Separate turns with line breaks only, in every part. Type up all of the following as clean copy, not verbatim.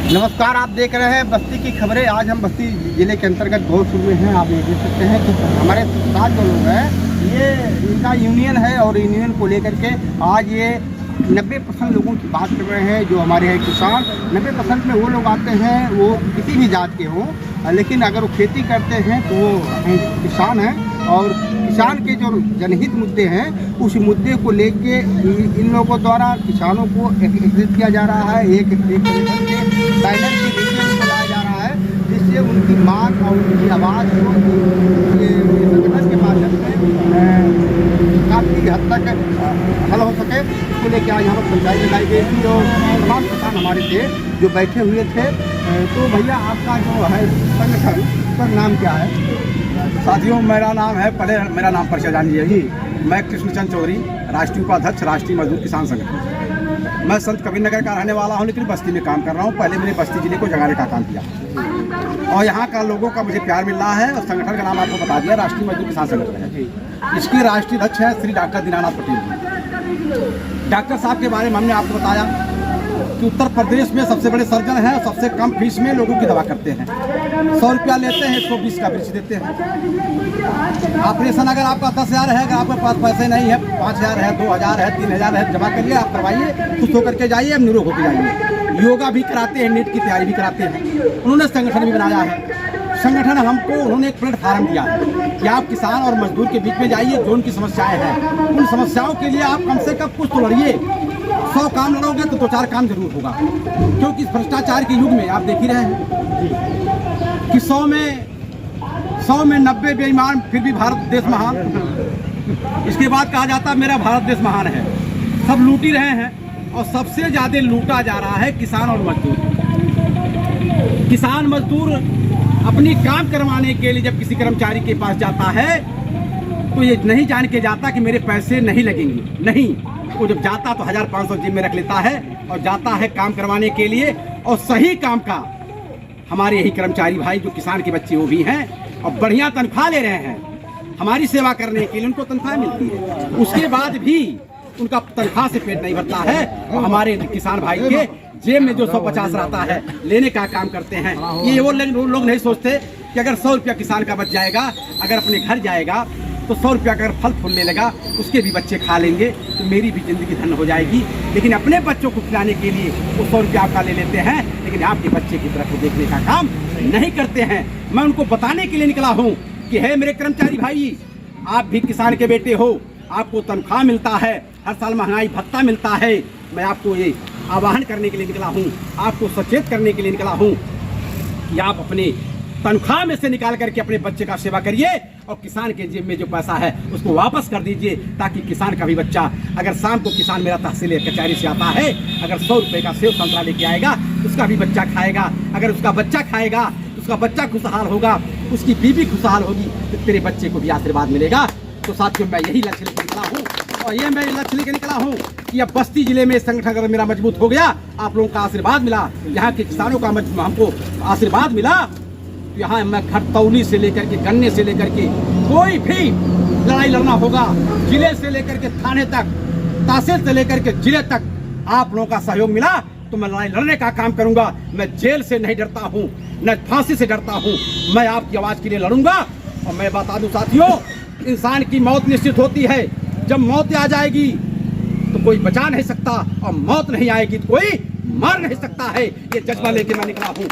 नमस्कार, आप देख रहे हैं बस्ती की खबरें। आज हम बस्ती जिले के अंतर्गत घोड़पुर में हैं। आप ये देख सकते हैं कि हमारे साथ जो लोग हैं, ये इनका यूनियन है और यूनियन को लेकर के आज ये 90% लोगों की बात कर रहे हैं। जो हमारे हैं किसान, 90% में वो लोग आते हैं, वो किसी भी जात के हों, लेकिन अगर वो खेती करते हैं तो वो किसान हैं। और किसान के जो जनहित मुद्दे हैं, उस मुद्दे को लेके इन लोगों द्वारा किसानों को एकत्रित किया जा रहा है। एक बैनर के वीडियो चलाया जा रहा है, जिससे उनकी मांग और उनकी आवाज़ को संगठन के माध्यम से काफ़ी हद तक हल हो सके, इसको लेकर आज यहाँ पर पंचायत लगाई गई थी और तमाम किसान हमारे थे जो बैठे हुए थे। तो भैया, आपका जो है संगठन का नाम क्या है?
साथियों, मेरा नाम है, पहले मेरा नाम परिचय जानिए जी। मैं कृष्णचंद चौधरी, राष्ट्रीय उपाध्यक्ष, राष्ट्रीय मजदूर किसान संगठन। मैं संत कबीर नगर का रहने वाला हूं, लेकिन बस्ती में काम कर रहा हूं। पहले मैंने बस्ती जिले को जगाने का काम किया और यहाँ का लोगों का मुझे प्यार मिल रहा है। और संगठन का नाम आपको बता दिया, राष्ट्रीय मजदूर किसान संगठन है। इसके राष्ट्रीय अध्यक्ष हैं श्री डॉक्टर दीनानाथ पटेल जी। डॉक्टर साहब के बारे में हमने आपको बताया कि उत्तर प्रदेश में सबसे बड़े सर्जन हैं, सबसे कम फीस में लोगों की दवा करते हैं। 100 रुपया लेते हैं, 120 का वृक्ष देते हैं। ऑपरेशन अगर आपका 10,000 है, अगर आपके पास पैसे नहीं है, 5,000 है, 2,000 है, 3,000 है, जमा करिए, आप करवाइए, खुश होकर के जाइए, निरोग होकर जाइए। योगा भी कराते हैं, नीट की तैयारी भी कराते हैं। उन्होंने संगठन भी बनाया है। संगठन हमको उन्होंने एक प्लेटफार्म दिया है कि आप किसान और मजदूर के बीच में जाइए, जो उनकी समस्याएं हैं, उन समस्याओं के लिए आप कम से कम कुछ तो लड़िए। 100 काम लड़ोगे तो 2-4 काम जरूर होगा, क्योंकि इस भ्रष्टाचार के युग में आप देख ही रहे हैं कि 100 में 90 बेईमान, फिर भी भारत देश महान। इसके बाद कहा जाता मेरा भारत देश महान है। सब लूट ही रहे हैं और सबसे ज्यादा लूटा जा रहा है किसान और मजदूर। किसान मजदूर अपनी काम करवाने के लिए जब किसी कर्मचारी के पास जाता है तो ये नहीं जान के जाता कि मेरे पैसे नहीं लगेंगे, नहीं। वो जब जाता तो 1,500 जेब में रख लेता है और जाता है काम करवाने के लिए। और सही काम का हमारे यही कर्मचारी भाई जो किसान के बच्चे वो भी हैं और बढ़िया तनख्वाह ले रहे हैं। हमारी सेवा करने के लिए उनको तनख्वाह मिलती है, उसके बाद भी उनका तनख्वाह से पेट नहीं भरता है। और हमारे किसान भाई के जेब में जो 150 रहता है, लेने का काम करते हैं। ये वो लोग नहीं सोचते कि अगर 100 रुपया किसान का बच जाएगा, अगर अपने घर जाएगा तो 100 रुपया अगर फल फूल ले लेगा, उसके भी बच्चे खा लेंगे तो मेरी भी जिंदगी धन्य हो जाएगी। लेकिन अपने बच्चों को खिलाने के लिए वो 100 रुपया आपका ले लेते हैं, लेकिन आपके बच्चे की तरफ देखने का काम नहीं करते हैं। मैं उनको बताने के लिए निकला हूँ कि है मेरे कर्मचारी भाई, आप भी किसान के बेटे हो, आपको तनख्वाह मिलता है, हर साल महंगाई भत्ता मिलता है। मैं आपको ये आह्वान करने के लिए निकला हूँ, आपको सचेत करने के लिए निकला हूँ कि आप अपने तनख्वाह में से निकाल करके अपने बच्चे का सेवा करिए और किसान के जेब में जो पैसा है उसको वापस कर दीजिए, ताकि किसान का भी बच्चा, अगर शाम को किसान मेरा तहसील कचहरी से आता है, अगर 100 रुपये का सेव संतरा लेके आएगा, उसका भी बच्चा खाएगा। अगर उसका बच्चा खाएगा, उसका बच्चा खुशहाल होगा, उसकी बीवी खुशहाल होगी, तो तेरे बच्चे को भी आशीर्वाद मिलेगा। तो साथियों, मैं यही लक्ष्य लेकर निकला हूँ और ये मैं लक्ष्य लेकर निकला हूँ कि अब बस्ती जिले में संगठन अगर मेरा मजबूत हो गया, आप लोगों का आशीर्वाद मिला, यहाँ के किसानों का हमको आशीर्वाद मिला, यहाँ मैं खरतौली से लेकर के गन्ने से लेकर के कोई भी लड़ाई लड़ना होगा, जिले से लेकर के थाने तक, तहसील से लेकर के जिले तक आप लोगों का सहयोग मिला तो मैं लड़ाई लड़ने का काम करूंगा। मैं जेल से नहीं डरता हूँ, न फांसी से डरता हूँ। मैं आपकी आवाज के लिए लड़ूंगा। और मैं बता दूं साथियों, इंसान की मौत निश्चित होती है। जब मौत आ जाएगी तो कोई बचा नहीं सकता, और मौत नहीं आएगी तो कोई मार नहीं सकता है। ये जज्बा लेके मैं निकला हूँ।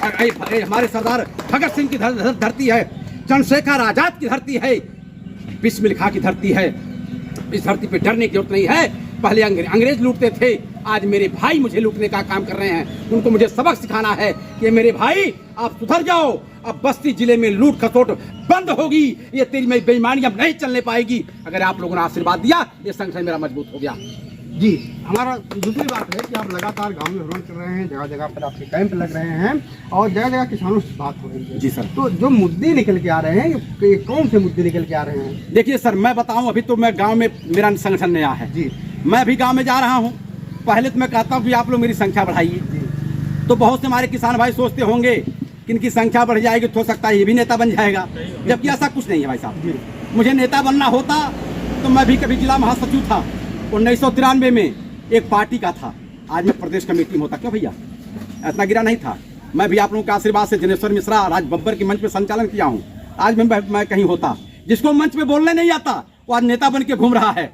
हमारे सरदार भगत सिंह की धरती है, चंद्रशेखर आजाद की धरती है, बिस्मिल्लाह की धरती है। इस धरती पे डरने की जरूरत नहीं है। पहले अंग्रेज लूटते थे, आज मेरे भाई मुझे लूटने का काम कर रहे हैं। उनको मुझे सबक सिखाना है कि मेरे भाई आप सुधर जाओ, अब बस्ती जिले में लूट खसोट बंद होगी, ये तेरी में बेईमानी अब नहीं चलने पाएगी। अगर आप लोगों ने आशीर्वाद दिया, ये संगठन मेरा मजबूत हो गया।
जी, हमारा दूसरी बात है कि आप लगातार गांव में भ्रमण कर रहे हैं, जगह जगह पर आपके कैंप लग रहे हैं और जगह जगह किसानों से बात हो रही है।
जी सर।
तो जो मुद्दे निकल के आ रहे हैं, ये कौन से मुद्दे निकल के आ रहे हैं?
देखिए सर, मैं बताऊं, अभी तो मैं गांव में, मेरा संगठन नया है जी, मैं अभी गांव में जा रहा हूं। पहले तो मैं कहता हूं कि आप लोग मेरी संख्या बढ़ाइए, तो बहुत से हमारे किसान भाई सोचते होंगे कि इनकी संख्या बढ़ जाएगी तो हो सकता है ये भी नेता बन जाएगा, जबकि ऐसा कुछ नहीं है भाई साहब। मुझे नेता बनना होता तो मैं भी कभी जिला महासचिव था, 1993 में एक पार्टी का था, आज मैं प्रदेश कमेटी में होता। क्यों भैया? इतना गिरा नहीं था। मैं भी आप लोगों के आशीर्वाद से जनेश्वर मिश्रा, राज बब्बर के मंच पे संचालन किया हूँ। आज मैं कहीं होता, जिसको मंच पे बोलने नहीं आता वो आज नेता बन के घूम रहा है।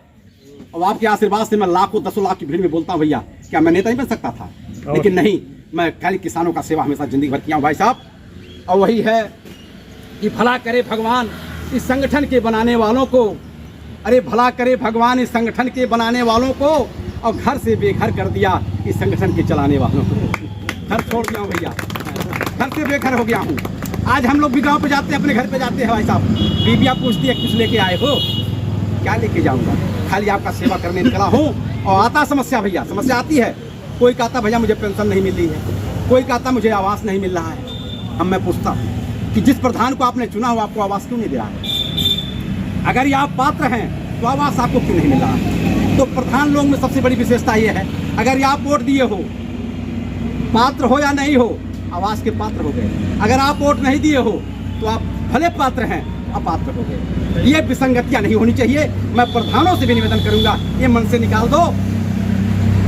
और आपके आशीर्वाद से मैं लाखों 10 लाख की भीड़ में बोलता हूँ, भैया क्या मैं नेता नहीं बन सकता था? लेकिन नहीं, मैं खाली किसानों का सेवा हमेशा जिंदगी भर किया हूँ भाई साहब। और वही है कि भला करे भगवान इस संगठन के बनाने वालों को, अरे भला करे भगवान इस संगठन के बनाने वालों को, और घर से बेघर कर दिया इस संगठन के चलाने वालों को। घर छोड़ दिया हूँ भैया, घर से बेघर हो गया हूँ। आज हम लोग भी गांव पे जाते हैं, अपने घर पे जाते हैं भाई साहब, बीबिया पूछती है कुछ लेके आए हो? क्या लेके जाऊंगा, खाली आपका सेवा करने निकला हूँ। और आता समस्या भैया, समस्या आती है। कोई कहता भैया मुझे पेंशन नहीं मिल रही है, कोई कहता मुझे आवास नहीं मिल रहा है। हम मैं पूछता हूँ कि जिस प्रधान को आपने चुना हो आपको आवास क्यों नहीं दे रहा है? अगर ये आप पात्र हैं तो आवास आपको क्यों नहीं मिल रहा है? तो प्रधान लोग में सबसे बड़ी विशेषता ये है, अगर ये आप वोट दिए हो, पात्र हो या नहीं हो, आवास के पात्र हो गए। अगर आप वोट नहीं दिए हो तो आप भले पात्र हैं, अपात्र हो गए। ये विसंगतियां नहीं होनी चाहिए। मैं प्रधानों से भी निवेदन करूंगा, ये मन से निकाल दो।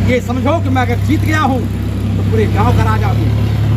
ये समझो कि मैं अगर जीत गया हूं तो पूरे गांव का राजा हूं,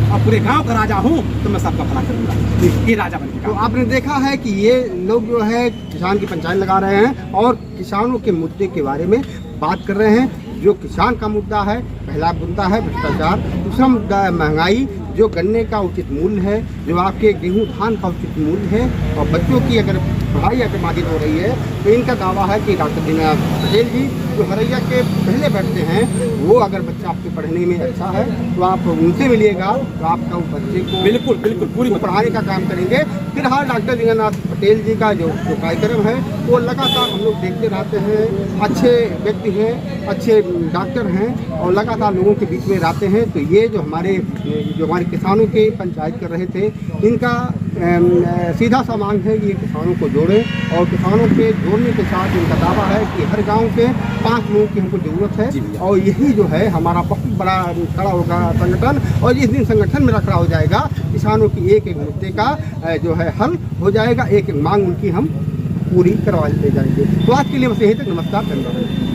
और पूरे गांव का राजा हूं तो मैं सबका भला करूंगा। ये राजा बन।
तो आपने देखा है कि ये लोग जो है किसान की पंचायत लगा रहे हैं और किसानों के मुद्दे के बारे में बात कर रहे हैं। जो किसान का मुद्दा है, पहला मुद्दा है भ्रष्टाचार, दूसरा मुद्दा है महंगाई, जो गन्ने का उचित मूल्य है, जो आपके गेहूं धान का उचित मूल्य है, और बच्चों की अगर पढ़ाई अगर बाधित हो रही है तो इनका दावा है कि डॉक्टर दीनदयाल पटेल जी जो हरैया के पहले बैठते हैं, वो अगर बच्चा आपके पढ़ने में अच्छा है तो आप उनसे मिलिएगा तो आपका उस बच्चे को
बिल्कुल बिल्कुल पूरी
पढ़ाने का काम करेंगे। फिलहाल डॉक्टर दीनदयाल पटेल जी का जो कार्यक्रम है वो लगातार हम लोग देखते रहते हैं। अच्छे व्यक्ति हैं, अच्छे डॉक्टर हैं और लगातार लोगों के बीच में रहते हैं। तो ये जो हमारे किसानों के पंचायत कर रहे थे, इनका सीधा सा मांग है कि ये किसानों को जोड़ें, और किसानों के जोड़ने के साथ इनका दावा है कि हर गांव के 5 लोगों की हमको ज़रूरत है। और यही जो है हमारा बहुत बड़ा खड़ा होगा संगठन, और जिस दिन संगठन मेरा खड़ा हो जाएगा, किसानों की एक एक मुद्दे का जो है हल हो जाएगा, एक एक मांग उनकी हम पूरी करवा ले जाएंगे। तो आज के लिए बस यही तक, नमस्कार, धन्यवाद।